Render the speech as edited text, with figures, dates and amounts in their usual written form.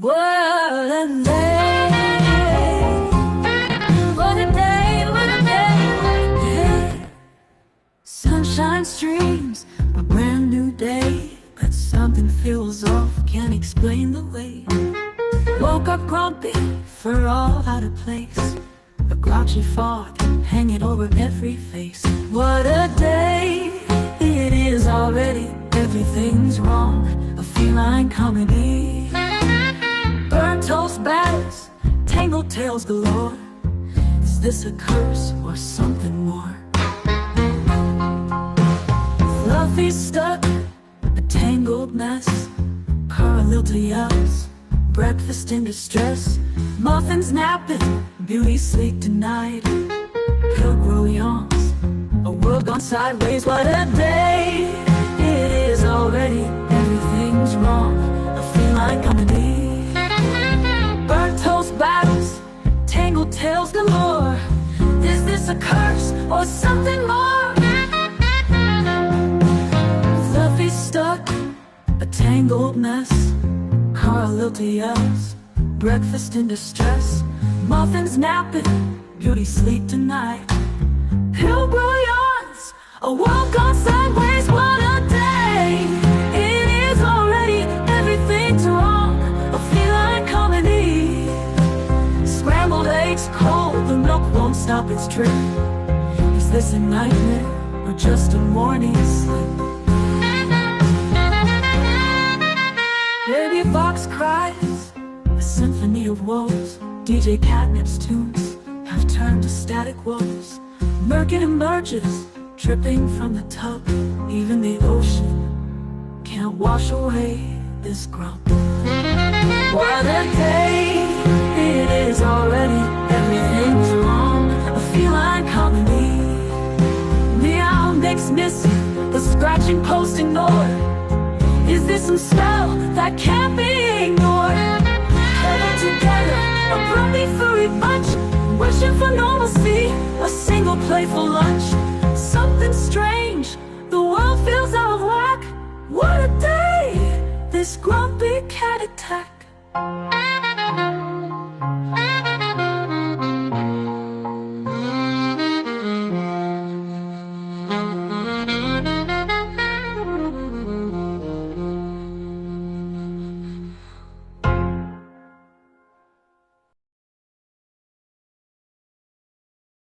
What a day, what a day, what a day, what a day. Sunshine streams, a brand new day, but something feels off, can't explain the way. Woke up grumpy, fur all out of place, a grouchy fog hanging over every face. What a day it is already, everything's wrong, a feline comedy. Burnt toast batters, tangled tails galore. Is this a curse or something more? Fluffy stuck, a tangled mess. Carlilta yawns, breakfast in distress. Muffin's napping, beauty sleep denied. Pilgrow yawns, a world gone sideways. What a day it is already, everything's wrong, a feline comedy. Burnt toast batters, tangled tails galore. Is this a curse or something more? Fluffy stuck, a tangled mess. Carlilta yells, breakfast in distress. Muffins napping, beauty sleep tonight. Pilgrow yawns, a world gone sideways. What a day it is already, everything's wrong, a feline comedy. Scrambled eggs cold, the milk won't stop its drip. Is this a nightmare or just a morning slip? Baby fox cries, a symphony of woes. DJ Catnip's tunes have turned to static woes. Mercat emerges, dripping from the tub. Even the ocean can't wash away this grump. What a day it is already, everything's wrong, a feline comedy. Meow makes missing, the scratching post ignored. Is this some spell that can't be ignored? Huddled together, a grumpy furry bunch, wishing for normalcy, a single playful lunch. Something strange, the world feels out of whack. What a day, this grumpy cat attack.